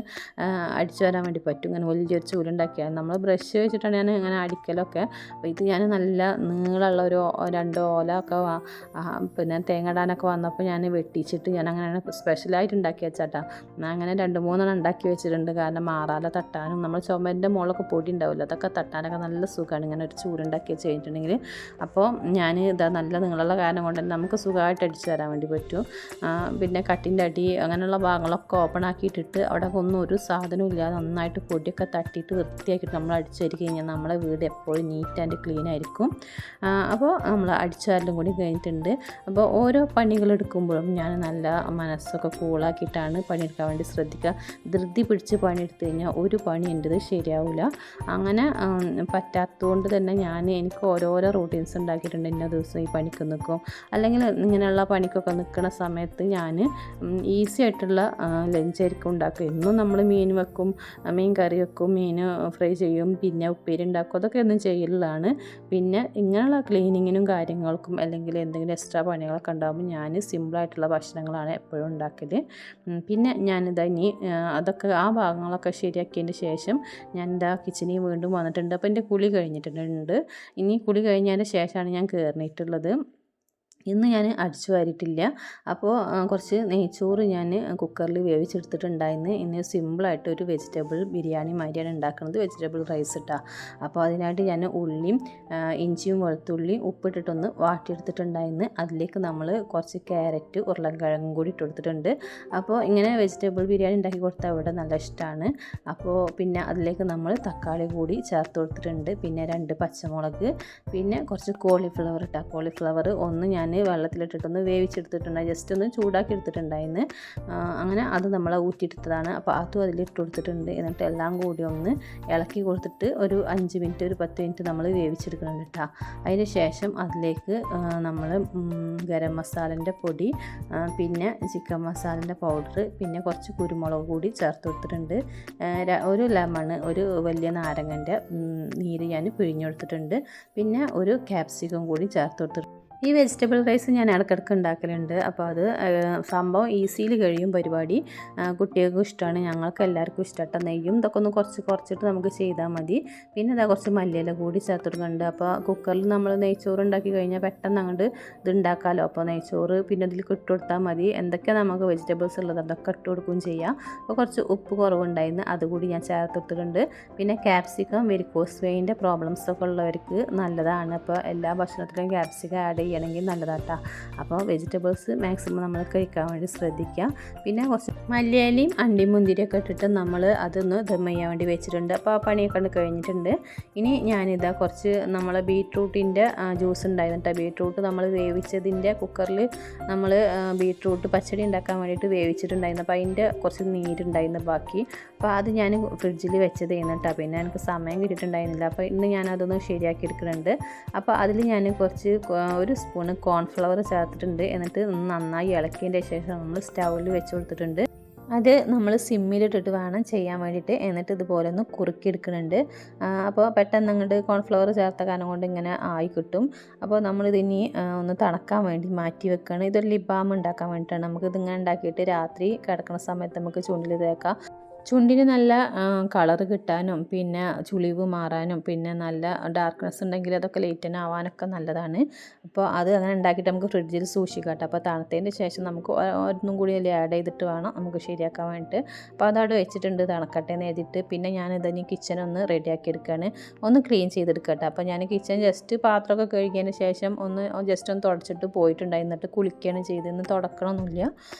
അടിച്ചു വരാൻ വേണ്ടി പറ്റും. ഇങ്ങനെ വലിയൊരു ചൂലുണ്ടാക്കിയാൽ നമ്മൾ ബ്രഷ് വെച്ചിട്ടാണ് ഞാൻ ഇങ്ങനെ അടിക്കലൊക്കെ. അപ്പോൾ ഇത് ഞാൻ നല്ല നീളമുള്ള ഒരു 2 ഓല ഒക്കെ പിന്നെ തേങ്ങടാനൊക്കെ വന്നപ്പോൾ ഞാൻ വെട്ടിച്ചിട്ട് ഞാൻ അങ്ങനെ സ്പെഷ്യലായിട്ട് ഉണ്ടാക്കി വെച്ചാട്ടാ. അങ്ങനെ 2-3 ഉണ്ടാക്കി വെച്ചിട്ടുണ്ട്. കാരണം മാറാല തട്ടാനും നമ്മൾ ചുമരിൻ്റെ മുകളിലൊക്കെ പൊടി ഉണ്ടാവില്ല, അതൊക്കെ തട്ടാനൊക്കെ നല്ല സുഖമാണ് ഇങ്ങനെ ഒരു ചൂലുണ്ടാക്കി വെച്ച് കഴിഞ്ഞിട്ടുണ്ടെങ്കിൽ. അപ്പോൾ ഞാൻ ഇതാ നല്ല നീളമുള്ള കാരണം കൊണ്ട് തന്നെ നമുക്ക് സുഖമായിട്ട് അടിച്ചു തരാൻ വേണ്ടി പറ്റും. പിന്നെ കട്ടിൻ്റെ അടി അങ്ങനെയുള്ള ഭാഗങ്ങളൊക്കെ ഓപ്പൺ ആക്കിയിട്ടിട്ട് അവിടെ ഒന്നും ഒരു സാധനവും ഇല്ലാതെ നന്നായിട്ട് പൊടിയൊക്കെ തട്ടിയിട്ട് വൃത്തിയാക്കിയിട്ട് നമ്മൾ അടിച്ചു വരി കഴിഞ്ഞാൽ നമ്മളെ വീട് എപ്പോഴും നീറ്റ് ആൻഡ് ക്ലീൻ ആയിരിക്കും. അപ്പോൾ നമ്മൾ അടിച്ചു വരലും കൂടി കഴിഞ്ഞിട്ടുണ്ട്. അപ്പോൾ ഓരോ പണികളെടുക്കുമ്പോഴും ഞാൻ നല്ല മനസ്സൊക്കെ കൂളാക്കിയിട്ടാണ് പണിയെടുക്കാൻ വേണ്ടി ശ്രദ്ധിക്കുക. ധൃതി പിടിച്ച് പണിയെടുത്ത് കഴിഞ്ഞാൽ ഒരു പണി എൻ്റെത് ശരിയാവില്ല. അങ്ങനെ പറ്റാത്തതുകൊണ്ട് തന്നെ എനിക്ക് ഓരോരോ റൂട്ടീൻസ് ഉണ്ടാക്കിയിട്ടുണ്ട്. ഇന്ന ദിവസം ഈ പണിക്ക് നിൽക്കും, അല്ലെങ്കിൽ ഇങ്ങനെയുള്ള പണിക്കൊക്കെ നിൽക്കുന്ന സമയത്ത് ഞാൻ ഈസി ആയിട്ടുള്ള ലഞ്ചായിരിക്കും ഉണ്ടാക്കുക. എന്നും നമ്മൾ മീൻ വെക്കും, മീൻ കറി വെക്കും, മീൻ ഫ്രൈ ചെയ്യും, പിന്നെ ഉപ്പേരി ഉണ്ടാക്കും, അതൊക്കെ ഒന്നും ചെയ്യലുള്ളതാണ്. പിന്നെ ഇങ്ങനെയുള്ള ക്ലീനിങ്ങിനും കാര്യങ്ങൾക്കും അല്ലെങ്കിൽ എന്തെങ്കിലും എക്സ്ട്രാ പണികളൊക്കെ ഉണ്ടാകുമ്പോൾ ഞാൻ സിമ്പിളായിട്ടുള്ള ഭക്ഷണങ്ങളാണ് എപ്പോഴും ഉണ്ടാക്കൽ. പിന്നെ ഞാനിതാ ഇനി അതൊക്കെ ആ ഭാഗങ്ങളൊക്കെ ശരിയാക്കിയതിന് ശേഷം ഞാൻ എന്താ കിച്ചണിൽ വീണ്ടും വന്നിട്ടുണ്ട്. അപ്പോൾ എൻ്റെ കുളി കഴിഞ്ഞിട്ടുണ്ട്. ഇനി കുളി കഴിഞ്ഞതിന് ശേഷമാണ് ഞാൻ കയറിയിട്ടുള്ളത്. ഇന്ന് ഞാൻ അടിച്ചു വാരിയിട്ടില്ല. അപ്പോൾ കുറച്ച് നെയ്ച്ചോറ് ഞാൻ കുക്കറിൽ വേവിച്ചെടുത്തിട്ടുണ്ടായിരുന്നു. ഇന്ന് സിമ്പിളായിട്ടൊരു വെജിറ്റബിൾ ബിരിയാണി മാതിരിയാണ് ഉണ്ടാക്കുന്നത്, വെജിറ്റബിൾ റൈസ് ഇട്ടാ. അപ്പോൾ അതിനായിട്ട് ഞാൻ ഉള്ളിയും ഇഞ്ചിയും വെളുത്തുള്ളിയും ഉപ്പിട്ടിട്ടൊന്ന് വാട്ടിയെടുത്തിട്ടുണ്ടായിരുന്നു. അതിലേക്ക് നമ്മൾ കുറച്ച് ക്യാരറ്റ് ഉരുളൻകിഴങ്ങും കൂടി ഇട്ടെടുത്തിട്ടുണ്ട്. അപ്പോൾ ഇങ്ങനെ വെജിറ്റബിൾ ബിരിയാണി ഉണ്ടാക്കി കൊടുത്താൽ ഇവിടെ നല്ല ഇഷ്ടമാണ്. അപ്പോൾ പിന്നെ അതിലേക്ക് നമ്മൾ തക്കാളി കൂടി ചേർത്ത് കൊടുത്തിട്ടുണ്ട്. പിന്നെ 2 പച്ചമുളക്, പിന്നെ കുറച്ച് കോളിഫ്ലവർ ഇട്ടാ. കോളിഫ്ലവർ ഒന്ന് ഞാൻ വെള്ളത്തിലിട്ടിട്ടൊന്ന് വേവിച്ചെടുത്തിട്ടുണ്ടായി, ജസ്റ്റ് ഒന്ന് ചൂടാക്കി എടുത്തിട്ടുണ്ടായിരുന്നു. അങ്ങനെ അത് നമ്മൾ ഊറ്റിയെടുത്തതാണ്. അപ്പോൾ അതും അതിലിട്ട് കൊടുത്തിട്ടുണ്ട്. എന്നിട്ട് എല്ലാം കൂടി ഒന്ന് ഇളക്കി കൊടുത്തിട്ട് ഒരു 5 മിനിറ്റ് ഒരു 10 മിനിറ്റ് നമ്മൾ വേവിച്ചെടുക്കുന്നുണ്ട് കേട്ടോ. അതിന് ശേഷം അതിലേക്ക് നമ്മൾ ഗരം മസാലൻ്റെ പൊടി, പിന്നെ ചിക്കൻ മസാലൻ്റെ പൗഡർ, പിന്നെ കുറച്ച് കുരുമുളക് കൂടി ചേർത്ത് കൊടുത്തിട്ടുണ്ട്. ഒരു ലെമൺ, ഒരു വലിയ നാരങ്ങൻ്റെ നീര് ഞാൻ പിഴിഞ്ഞെടുത്തിട്ടുണ്ട്. പിന്നെ ഒരു ക്യാപ്സിക്കം കൂടി ചേർത്ത് കൊടുത്തിട്ടുണ്ട്. ഈ വെജിറ്റബിൾ റൈസ് ഞാൻ ഇടയ്ക്കിടയ്ക്ക് ഉണ്ടാക്കലുണ്ട്. അപ്പോൾ അത് സംഭവം ഈസിയിൽ കഴിയും പരിപാടി. കുട്ടികൾക്കും ഇഷ്ടമാണ്, ഞങ്ങൾക്ക് എല്ലാവർക്കും ഇഷ്ടപ്പെട്ട നെയ്യും ഇതൊക്കെ ഒന്ന് കുറച്ചിട്ട് നമുക്ക് ചെയ്താൽ മതി. പിന്നെ ഇതാ കുറച്ച് മല്ലിയില കൂടി ചേർത്ത് കൊടുക്കുന്നുണ്ട്. അപ്പോൾ കുക്കറിൽ നമ്മൾ നെയ്ച്ചോറ് ഉണ്ടാക്കി കഴിഞ്ഞാൽ പെട്ടെന്ന് അങ്ങോട്ട് ഇത് ഉണ്ടാക്കാമല്ലോ. അപ്പോൾ നെയ്ച്ചോറ് പിന്നെ ഇതിൽ ഇട്ട് കൊടുത്താൽ മതി. എന്തൊക്കെ നമുക്ക് വെജിറ്റബിൾസ് ഉള്ളത് അതൊക്കെ ഇട്ട് കൊടുക്കുകയും ചെയ്യാം. അപ്പോൾ കുറച്ച് ഉപ്പ് കുറവുണ്ടായിരുന്നു, അതുകൂടി ഞാൻ ചേർത്ത് കൊടുത്തിട്ടുണ്ട്. പിന്നെ ക്യാപ്സിക്കം വെരിക്കോസ് വെയിൻ്റെ പ്രോബ്ലംസൊക്കെ ഉള്ളവർക്ക് നല്ലതാണ്. അപ്പോൾ എല്ലാ ഭക്ഷണത്തിലും ക്യാപ്സിക്കം ആഡ് ചെയ്യണമെങ്കിൽ നല്ലതാട്ടോ. അപ്പോൾ വെജിറ്റബിൾസ് മാക്സിമം നമ്മൾ കഴിക്കാൻ വേണ്ടി ശ്രദ്ധിക്കുക. പിന്നെ കുറച്ച് മല്ലിയിലയും അണ്ടിയും മുന്തിരിയൊക്കെ ഇട്ടിട്ട് നമ്മൾ അതൊന്ന് ദം ചെയ്യാൻ വേണ്ടി വെച്ചിട്ടുണ്ട്. അപ്പോൾ ആ പണിയൊക്കെ കഴിഞ്ഞിട്ടുണ്ട്. ഇനി ഞാനിതാ കുറച്ച് നമ്മൾ ബീട്രൂട്ടിൻ്റെ ജ്യൂസ് ഉണ്ടായിരുന്നു കേട്ടോ. ബീട്രൂട്ട് നമ്മൾ വേവിച്ചതിൻ്റെ കുക്കറിൽ നമ്മൾ ബീട്രൂട്ട് പച്ചടി ഉണ്ടാക്കാൻ വേണ്ടിയിട്ട് വേവിച്ചിട്ടുണ്ടായിരുന്നു. അപ്പോൾ അതിൻ്റെ കുറച്ച് നീരുണ്ടായിരുന്നു ബാക്കി. അപ്പോൾ അത് ഞാൻ ഫ്രിഡ്ജിൽ വെച്ചത് കേട്ടോ. പിന്നെ എനിക്ക് സമയം കിട്ടിയിട്ടുണ്ടായിരുന്നില്ല. അപ്പോൾ ഇന്ന് ഞാനതൊന്ന് ശരിയാക്കി എടുക്കുന്നുണ്ട്. അപ്പോൾ അതിൽ ഞാൻ കുറച്ച് ഒരു സ്പൂണ് കോൺഫ്ലവർ ചേർത്തിട്ടുണ്ട്. എന്നിട്ട് നന്നായി ഇളക്കിയതിൻ്റെ ശേഷം നമ്മൾ സ്റ്റൗവിൽ വെച്ച് കൊടുത്തിട്ടുണ്ട്. അത് നമ്മൾ സിമ്മിലിട്ടിട്ട് വേണം ചെയ്യാൻ വേണ്ടിയിട്ട്. എന്നിട്ട് ഇതുപോലെ ഒന്ന് കുറുക്കിയെടുക്കുന്നുണ്ട്. അപ്പോൾ പെട്ടെന്ന് അങ്ങോട്ട് കോൺഫ്ലവർ ചേർത്ത കാരണം കൊണ്ട് ഇങ്ങനെ ആയി കിട്ടും. അപ്പോൾ നമ്മളിതിനി ഒന്ന് തണുക്കാൻ വേണ്ടി മാറ്റി വെക്കുകയാണ്. ഇതൊരു ലിപ് ബാം ഉണ്ടാക്കാൻ വേണ്ടിയിട്ടാണ്. നമുക്കിതിങ്ങനെ ഉണ്ടാക്കിയിട്ട് രാത്രി കിടക്കുന്ന സമയത്ത് നമുക്ക് ചുണ്ടിൽ തേക്കാം. ചുണ്ടിന് നല്ല കളറ് കിട്ടാനും പിന്നെ ചുളിവ് മാറാനും പിന്നെ നല്ല ഡാർക്ക്നെസ് ഉണ്ടെങ്കിൽ അതൊക്കെ ലൈറ്റൻ ആവാനൊക്കെ നല്ലതാണ്. അപ്പോൾ അത് അങ്ങനെ ഉണ്ടാക്കിയിട്ട് നമുക്ക് ഫ്രിഡ്ജിൽ സൂക്ഷിക്കാം കേട്ടോ. അപ്പോൾ തണുത്തതിന് ശേഷം നമുക്ക് ഒന്നും കൂടി അതിൽ ആഡ് ചെയ്തിട്ട് വേണം നമുക്ക് ശരിയാക്കാൻ വേണ്ടിയിട്ട്. അപ്പോൾ അതവിടെ വെച്ചിട്ടുണ്ട് തണുക്കട്ടെ എന്ന് എഴുതിയിട്ട്. പിന്നെ ഞാനിതിന് കിച്ചനൊന്ന് റെഡിയാക്കി എടുക്കുകയാണ്, ഒന്ന് ക്ലീൻ ചെയ്തെടുക്കട്ടെ. അപ്പോൾ ഞാൻ കിച്ചൻ ജസ്റ്റ് പാത്രമൊക്കെ കഴുകിയതിന് ശേഷം ഒന്ന് ജസ്റ്റ് ഒന്ന് തുടച്ചിട്ട് പോയിട്ടുണ്ടായി. എന്നിട്ട് കുളിക്കുകയാണ് ചെയ്ത്. ഇന്ന് തുടക്കണമൊന്നുമില്ല.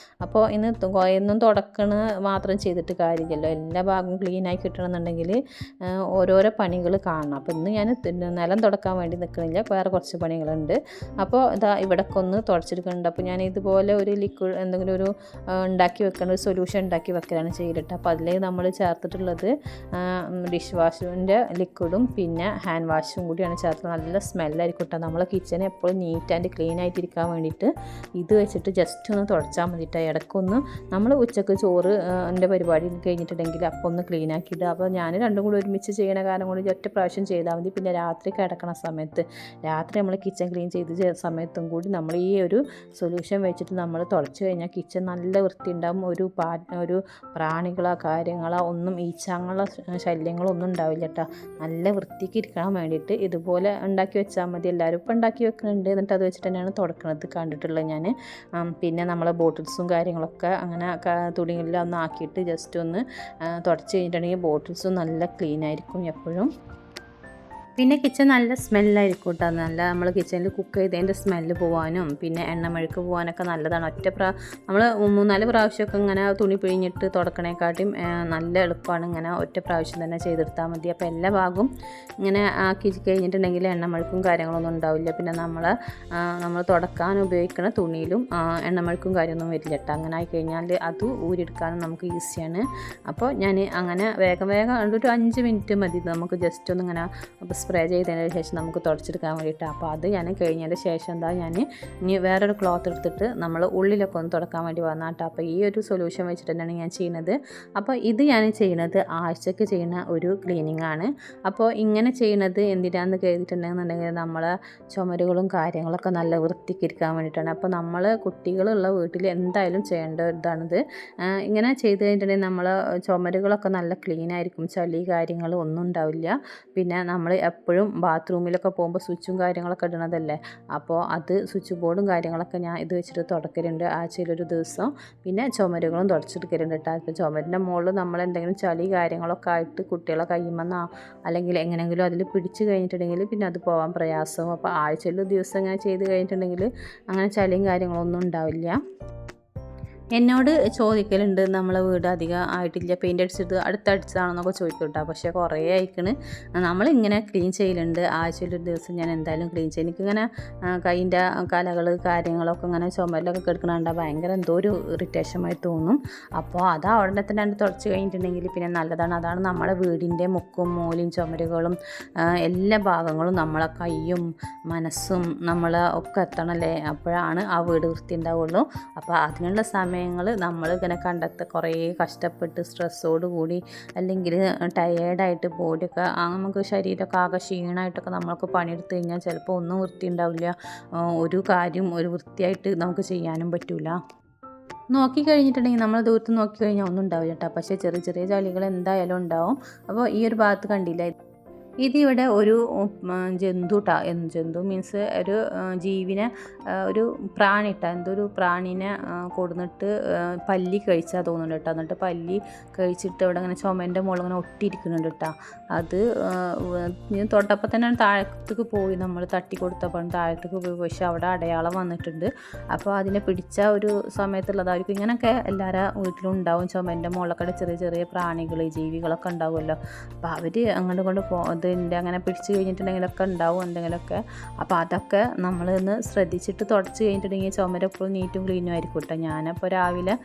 അപ്പോൾ എന്നും തുടക്കണ മാത്രം ചെയ്തിട്ട് കാര്യമില്ല, എല്ലാ ഭാഗവും ക്ലീനായി കിട്ടണമെന്നുണ്ടെങ്കിൽ ഓരോരോ പണികൾ കാണണം. അപ്പോൾ ഇന്ന് ഞാൻ നിലം തുടക്കാൻ വേണ്ടി നിൽക്കണില്ല, വേറെ കുറച്ച് പണികളുണ്ട്. അപ്പോൾ ഇതാ ഇവിടൊക്കെ ഒന്ന് തുടച്ചെടുക്കുന്നുണ്ട്. അപ്പോൾ ഞാൻ ഇതുപോലെ ഒരു ലിക്വിഡ് എന്തെങ്കിലും ഒരു ഉണ്ടാക്കി വെക്കണം, ഒരു സൊല്യൂഷൻ ഉണ്ടാക്കി വെക്കലാണ് ചെയ്തിട്ട്. അപ്പോൾ അതിലേക്ക് നമ്മൾ ചേർത്തിട്ടുള്ളത് ഡിഷ് വാഷിൻ്റെ ലിക്വിഡും പിന്നെ ഹാൻഡ് വാഷും കൂടിയാണ് ചേർത്തത്. നല്ല സ്മെല്ലായിരിക്കും കേട്ടോ. നമ്മളെ കിച്ചൺ എപ്പോഴും നീറ്റ് ആൻഡ് ക്ലീൻ ആയിട്ടിരിക്കാൻ വേണ്ടിയിട്ട് ഇത് വെച്ചിട്ട് ജസ്റ്റ് ഒന്ന് തുടച്ചാൽ മതിട്ടോ. ഇടയ്ക്കൊന്ന് നമ്മൾ ഉച്ചക്ക് ചോറ് എൻ്റെ പരിപാടി കഴിഞ്ഞിട്ടുണ്ടെങ്കിൽ അപ്പോൾ ഒന്ന് ക്ലീൻ ആക്കിയിട്ട്. അപ്പോൾ ഞാൻ രണ്ടും കൂടി ഒരുമിച്ച് ചെയ്യണ കാരണം കൊണ്ട് ഒറ്റ പ്രാവശ്യം ചെയ്താൽ മതി. പിന്നെ രാത്രി കിടക്കണ സമയത്ത് രാത്രി നമ്മൾ കിച്ചൺ ക്ലീൻ ചെയ്ത് സമയത്തും കൂടി നമ്മൾ ഈ ഒരു സൊല്യൂഷൻ വെച്ചിട്ട് നമ്മൾ തുടച്ച് കഴിഞ്ഞാൽ കിച്ചൺ നല്ല വൃത്തി ഉണ്ടാകും. ഒരു പ്രാണികളോ കാര്യങ്ങളോ ഒന്നും ഈച്ചാങ്ങളോ ശല്യങ്ങളോ ഒന്നും ഉണ്ടാവില്ല കേട്ടോ. നല്ല വൃത്തിക്ക് ഇരിക്കാൻ വേണ്ടിയിട്ട് ഇതുപോലെ ഉണ്ടാക്കി വെച്ചാൽ മതി. എല്ലാവരും ഇപ്പം ഉണ്ടാക്കി വെക്കുന്നുണ്ട്. എന്നിട്ട് അത് വെച്ചിട്ട് തന്നെയാണ് തുടക്കുന്നത് കണ്ടിട്ടുള്ളത് ഞാൻ. പിന്നെ നമ്മളെ ബോട്ടിൽസും കാര്യങ്ങളൊക്കെ അങ്ങനെ തുണികളിൽ ഒന്ന് ആക്കിയിട്ട് ജസ്റ്റ് ഒന്ന് തുടച്ച് കഴിഞ്ഞിട്ടുണ്ടെങ്കിൽ ബോട്ടിൽസും നല്ല ക്ലീൻ ആയിരിക്കും എപ്പോഴും. പിന്നെ കിച്ചൺ നല്ല സ്മെല്ലായിരിക്കും കേട്ടോ. നല്ല നമ്മൾ കിച്ചണിൽ കുക്ക് ചെയ്തതിൻ്റെ സ്മെല്ല് പോകാനും പിന്നെ എണ്ണമെഴുക്ക് പോകാനൊക്കെ നല്ലതാണ്. നമ്മൾ 3-4 പ്രാവശ്യമൊക്കെ ഇങ്ങനെ തുണി പിഴിഞ്ഞിട്ട് തുടക്കണേക്കാട്ടും നല്ല എളുപ്പമാണ് ഇങ്ങനെ ഒറ്റ പ്രാവശ്യം തന്നെ ചെയ്തെടുത്താൽ മതി. അപ്പോൾ എല്ലാ ഭാഗവും ഇങ്ങനെ ആക്കി കഴിഞ്ഞിട്ടുണ്ടെങ്കിൽ എണ്ണമെഴുക്കും കാര്യങ്ങളൊന്നും ഉണ്ടാവില്ല. പിന്നെ നമ്മൾ തുടക്കാൻ ഉപയോഗിക്കുന്ന തുണിയിലും എണ്ണമെഴുക്കും കാര്യമൊന്നും വരില്ല കേട്ടോ. അങ്ങനെ ആയിക്കഴിഞ്ഞാൽ അത് ഊരിയെടുക്കാനും നമുക്ക് ഈസിയാണ്. അപ്പോൾ ഞാൻ അങ്ങനെ വേഗം ഒരു 5 മിനിറ്റ് മതി നമുക്ക് ജസ്റ്റ് ഒന്ന് ഇങ്ങനെ സ്പ്രേ ചെയ്തതിന് ശേഷം നമുക്ക് തുടച്ചെടുക്കാൻ വേണ്ടിയിട്ട്. അപ്പോൾ അത് ഞാൻ കഴിഞ്ഞതിൻ്റെ ശേഷം ഞാൻ ഇനി വേറൊരു ക്ലോത്ത് എടുത്തിട്ട് നമ്മൾ ഉള്ളിലൊക്കെ ഒന്ന് തുടക്കാൻ വേണ്ടി വന്നാട്ടോ. അപ്പോൾ ഈ ഒരു സൊല്യൂഷൻ വെച്ചിട്ട് തന്നെയാണ് ഞാൻ ചെയ്യുന്നത്. അപ്പോൾ ഇത് ഞാൻ ചെയ്യുന്നത് ആഴ്ചയ്ക്ക് ചെയ്യുന്ന ഒരു ക്ലീനിങ് ആണ്. അപ്പോൾ ഇങ്ങനെ ചെയ്യുന്നത് എന്തിനാന്ന് കേട്ടിട്ടുണ്ടെന്നുണ്ടെങ്കിൽ നമ്മളെ ചുമരുകളും കാര്യങ്ങളൊക്കെ നല്ല വൃത്തിക്കിരിക്കാൻ വേണ്ടിയിട്ടാണ്. അപ്പോൾ നമ്മൾ കുട്ടികളുള്ള വീട്ടിൽ എന്തായാലും ചെയ്യേണ്ട ഇതാണിത്. ഇങ്ങനെ ചെയ്ത് കഴിഞ്ഞിട്ടുണ്ടെങ്കിൽ നമ്മൾ ചുമരുകളൊക്കെ നല്ല ക്ലീൻ ആയിരിക്കും, ചളി കാര്യങ്ങൾ ഒന്നും ഉണ്ടാവില്ല. പിന്നെ നമ്മൾ എപ്പോഴും ബാത്റൂമിലൊക്കെ പോകുമ്പോൾ സ്വിച്ചും കാര്യങ്ങളൊക്കെ ഇടണതല്ലേ, അപ്പോൾ അത് സ്വിച്ച് ബോർഡും കാര്യങ്ങളൊക്കെ ഞാൻ ഇത് വെച്ചിട്ട് തുടക്കലുണ്ട് ആഴ്ചയിലൊരു ദിവസം. പിന്നെ ചുമരുകളും തുടച്ചെടുക്കലുണ്ട് കേട്ടോ. ഇപ്പോൾ ചുമരിൻ്റെ മുകളിൽ നമ്മൾ എന്തെങ്കിലും ചളി കാര്യങ്ങളൊക്കെ ആയിട്ട് കുട്ടികളെ കയ്യുമെന്നോ അല്ലെങ്കിൽ എങ്ങനെയെങ്കിലും അതിൽ പിടിച്ച് കഴിഞ്ഞിട്ടുണ്ടെങ്കിൽ പിന്നെ അത് പോകാൻ പ്രയാസവും. അപ്പോൾ ആഴ്ചയിൽ ദിവസം ഇങ്ങനെ ചെയ്ത് കഴിഞ്ഞിട്ടുണ്ടെങ്കിൽ അങ്ങനെ ചളിയും കാര്യങ്ങളൊന്നും ഉണ്ടാവില്ല. എന്നോട് ചോദിക്കലുണ്ട് നമ്മളെ വീട് അധികം ആയിട്ടില്ല, പെയിൻ്റ് അടിച്ചിട്ട് അടുത്തടിച്ചതാണെന്നൊക്കെ ചോദിക്കും കേട്ടോ. പക്ഷേ കുറേ ആയിക്കണ് നമ്മളിങ്ങനെ ക്ലീൻ ചെയ്യലുണ്ട്. ആഴ്ചയിലൊരു ദിവസം ഞാൻ എന്തായാലും ക്ലീൻ ചെയ്യും. എനിക്കിങ്ങനെ കൈൻ്റെ കലകൾ കാര്യങ്ങളൊക്കെ ഇങ്ങനെ ചുമരിലൊക്കെ കിടക്കണുണ്ടാ ഭയങ്കര എന്തോ ഒരു ഇറിറ്റേഷനായി തോന്നും. അപ്പോൾ അത് അവിടെ തന്നെ തുടച്ച് കഴിഞ്ഞിട്ടുണ്ടെങ്കിൽ പിന്നെ നല്ലതാണ്. അതാണ് നമ്മുടെ വീടിൻ്റെ മുക്കും മൂലയും ചുമരുകളും എല്ലാ ഭാഗങ്ങളും നമ്മളെ കൈയും മനസ്സും നമ്മളെ ഒക്കെ എത്തണമല്ലേ, അപ്പോഴാണ് ആ വീട് വൃത്തി ഉണ്ടാവുള്ളൂ. അപ്പോൾ അതിനുള്ള സമയങ്ങൾ നമ്മൾ ഇങ്ങനെ കണ്ടെത്തി കുറേ കഷ്ടപ്പെട്ട് സ്ട്രെസ്സോട് കൂടി അല്ലെങ്കിൽ ടയേർഡായിട്ട് ബോഡിയൊക്കെ നമുക്ക് ശരീരമൊക്കെ ആകെ ക്ഷീണമായിട്ടൊക്കെ നമ്മൾക്ക് പണിയെടുത്ത് കഴിഞ്ഞാൽ ചിലപ്പോൾ ഒന്നും വൃത്തി ഉണ്ടാവില്ല, ഒരു കാര്യം ഒരു വൃത്തിയായിട്ട് നമുക്ക് ചെയ്യാനും പറ്റില്ല. നോക്കി കഴിഞ്ഞിട്ടുണ്ടെങ്കിൽ നമ്മൾ ദൂരത്ത് നോക്കി കഴിഞ്ഞാൽ ഒന്നും ഉണ്ടാവില്ല കേട്ടോ. പക്ഷേ ചെറിയ ചെറിയ ചളികൾ എന്തായാലും ഉണ്ടാവും. അപ്പോൾ ഈ ഒരു ഭാഗത്ത് കണ്ടില്ല, ഇതിവിടെ ഒരു ജന്തു ട്ടാ. ജന്തു മീൻസ് ഒരു ജീവിനെ, ഒരു പ്രാണി ഇട്ടാ, എന്തൊരു പ്രാണീനെ കൊടുന്നിട്ട് പല്ലി കഴിച്ചാൽ തോന്നുന്നുണ്ട് കേട്ടോ. എന്നിട്ട് പല്ലി കഴിച്ചിട്ട് ഇവിടെ ഇങ്ങനെ ചുമേൻ്റെ മുകളിൽ ഇങ്ങനെ ഒട്ടിയിരിക്കുന്നുണ്ട് കേട്ടോ. അത് തൊട്ടപ്പോൾ തന്നെ താഴത്തേക്ക് പോയി, നമ്മൾ തട്ടി കൊടുത്തപ്പോൾ താഴത്തേക്ക് പോയി. പക്ഷെ അവിടെ അടയാളം വന്നിട്ടുണ്ട്. അപ്പോൾ അതിനെ പിടിച്ച ഒരു സമയത്തുള്ളതായിരിക്കും. ഇങ്ങനെയൊക്കെ എല്ലാവരുടെ വീട്ടിലും ഉണ്ടാവും, ചുമേൻ്റെ മുകളിലൊക്കെ ചെറിയ ചെറിയ പ്രാണികൾ ജീവികളൊക്കെ ഉണ്ടാവുമല്ലോ. അപ്പോൾ അവർ അങ്ങോട്ട് കൊണ്ട് ഇതിൻ്റെ അങ്ങനെ പിടിച്ച് കഴിഞ്ഞിട്ടുണ്ടെങ്കിലൊക്കെ ഉണ്ടാവും എന്തെങ്കിലുമൊക്കെ. അപ്പോൾ അതൊക്കെ നമ്മളൊന്ന് ശ്രദ്ധിച്ചിട്ട് തുടച്ച് കഴിഞ്ഞിട്ടുണ്ടെങ്കിൽ ചുമര എപ്പോഴും നീറ്റും ക്ലീനും ആയിരിക്കും കേട്ടോ. ഞാനപ്പോൾ രാവിലെ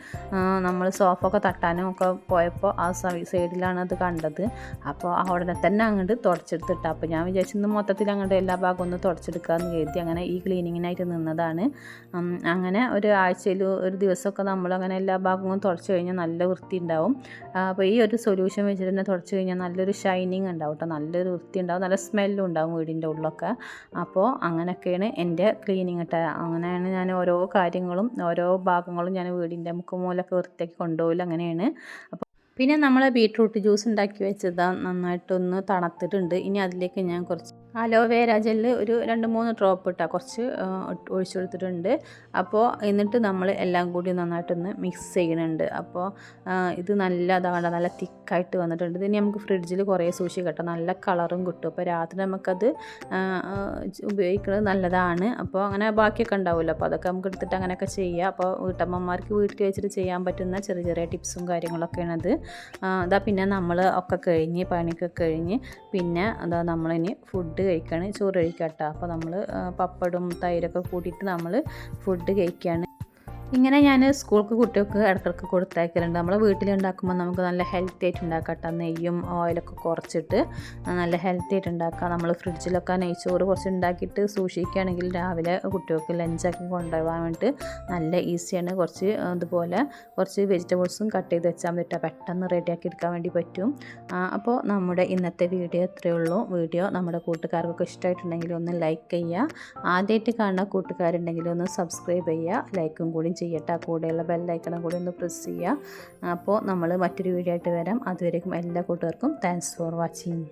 നമ്മൾ സോഫ ഒക്കെ തട്ടാനും ഒക്കെ പോയപ്പോൾ ആ സൈഡിലാണ് അത് കണ്ടത്. അപ്പോൾ അവിടെ തന്നെ അങ്ങോട്ട് തുടച്ചെടുത്തിട്ടാണ്. അപ്പോൾ ഞാൻ വിചാരിച്ചത് മൊത്തത്തിൽ അങ്ങോട്ട് എല്ലാ ഭാഗവും ഒന്ന് തുടച്ചെടുക്കാമെന്ന് കരുതി അങ്ങനെ ഈ ക്ലീനിങ്ങിനായിട്ട് നിന്നതാണ്. അങ്ങനെ ഒരു ആഴ്ചയിൽ ഒരു ദിവസമൊക്കെ നമ്മളങ്ങനെ എല്ലാ ഭാഗവും തുടച്ച് കഴിഞ്ഞാൽ നല്ല വൃത്തി ഉണ്ടാവും. അപ്പോൾ ഈ ഒരു സൊല്യൂഷൻ വെച്ചിട്ട് തന്നെ തുടച്ച് കഴിഞ്ഞാൽ നല്ലൊരു ഷൈനിങ് ഉണ്ടാവും കേട്ടോ, നല്ലൊരു വൃത്തി ഉണ്ടാവും, നല്ല സ്മെല്ലും ഉണ്ടാവും വീടിൻ്റെ ഉള്ളിലൊക്കെ. അപ്പോൾ അങ്ങനെയൊക്കെയാണ് എൻ്റെ ക്ലീനിങ് കേട്ടോ. അങ്ങനെയാണ് ഞാൻ ഓരോ കാര്യങ്ങളും ഓരോ ഭാഗങ്ങളും ഞാൻ വീടിൻ്റെ മുക്കുമൂലൊക്കെ വൃത്തിയാക്കി കൊണ്ടുപോകില്ല, അങ്ങനെയാണ്. അപ്പോൾ പിന്നെ നമ്മൾ ബീട്രൂട്ട് ജ്യൂസ് ഉണ്ടാക്കി വെച്ചത് നന്നായിട്ടൊന്ന് തണുത്തിട്ടുണ്ട്. ഇനി അതിലേക്ക് ഞാൻ കുറച്ച് അലോവേര ജെല്ല് ഒരു 2-3 ഡ്രോപ്പ് ഇട്ടാൽ കുറച്ച് ഒഴിച്ചു കൊടുത്തിട്ടുണ്ട്. അപ്പോൾ എന്നിട്ട് നമ്മൾ എല്ലാം കൂടി നന്നായിട്ടൊന്ന് മിക്സ് ചെയ്യുന്നുണ്ട്. അപ്പോൾ ഇത് നല്ലതാണ്, നല്ല തിക്കായിട്ട് വന്നിട്ടുണ്ട്. ഇതിന് നമുക്ക് ഫ്രിഡ്ജിൽ കുറേ സൂക്ഷിക്കട്ടെ, നല്ല കളറും കിട്ടും. അപ്പോൾ രാത്രി നമുക്കത് ഉപയോഗിക്കുന്നത് നല്ലതാണ്. അപ്പോൾ അങ്ങനെ ബാക്കിയൊക്കെ ഉണ്ടാവുമല്ലോ, അപ്പോൾ അതൊക്കെ നമുക്ക് എടുത്തിട്ട് അങ്ങനെയൊക്കെ ചെയ്യുക. അപ്പോൾ വീട്ടമ്മമാർക്ക് വീട്ടിൽ വെച്ചിട്ട് ചെയ്യാൻ പറ്റുന്ന ചെറിയ ചെറിയ ടിപ്സും കാര്യങ്ങളൊക്കെയാണത്. അതാ പിന്നെ നമ്മൾ ഒക്കെ കഴിഞ്ഞ് പണിയൊക്കെ കഴിഞ്ഞ് പിന്നെ അതാ നമ്മളിനി ഫുഡ് കഴിക്കുകയാണ്, ചോറ് കഴിക്കാം കേട്ടോ. അപ്പോൾ നമ്മൾ പപ്പടും തൈരൊക്കെ കൂട്ടിയിട്ട് നമ്മൾ ഫുഡ് കഴിക്കുകയാണ്. ഇങ്ങനെ ഞാൻ സ്കൂൾക്ക് കുട്ടികൾക്ക് ഇടയ്ക്കിടയ്ക്ക് കൊടുത്തയക്കലുണ്ട്. നമ്മൾ വീട്ടിലുണ്ടാക്കുമ്പോൾ നമുക്ക് നല്ല ഹെൽത്തി ആയിട്ട് ഉണ്ടാക്കാം കേട്ടോ. നെയ്യും ഓയിലൊക്കെ കുറച്ചിട്ട് നല്ല ഹെൽത്തി ആയിട്ട് ഉണ്ടാക്കാം. നമ്മൾ ഫ്രിഡ്ജിലൊക്കെ നെയ്ച്ചോറ് കുറച്ച് ഉണ്ടാക്കിയിട്ട് സൂക്ഷിക്കുകയാണെങ്കിൽ രാവിലെ കുട്ടികൾക്ക് ലഞ്ചാക്കി കൊണ്ടുപോകാൻ വേണ്ടിയിട്ട് നല്ല ഈസിയാണ്. കുറച്ച് അതുപോലെ കുറച്ച് വെജിറ്റബിൾസും കട്ട് ചെയ്ത് വെച്ചാൽ പറ്റുക, പെട്ടെന്ന് റെഡിയാക്കി എടുക്കാൻ വേണ്ടി പറ്റും. അപ്പോൾ നമ്മുടെ ഇന്നത്തെ വീഡിയോ ഇത്രയേ ഉള്ളൂ. വീഡിയോ നമ്മുടെ കൂട്ടുകാർക്കൊക്കെ ഇഷ്ടമായിട്ടുണ്ടെങ്കിൽ ഒന്ന് ലൈക്ക് ചെയ്യുക. ആദ്യമായിട്ട് കാണുന്ന കൂട്ടുകാരുണ്ടെങ്കിൽ ഒന്ന് സബ്സ്ക്രൈബ് ചെയ്യുക, ലൈക്കും കൂടി ചെയ്യട്ടെ. കൂടെയുള്ള ബെല്ലൈക്കണം കൂടി ഒന്ന് പ്രസ് ചെയ്യുക. അപ്പോൾ നമ്മൾ മറ്റൊരു വീഡിയോ ആയിട്ട് വരാം. അതുവരേക്കും എല്ലാ കൂട്ടുകാർക്കും താങ്ക്സ് ഫോർ വാച്ചിങ്.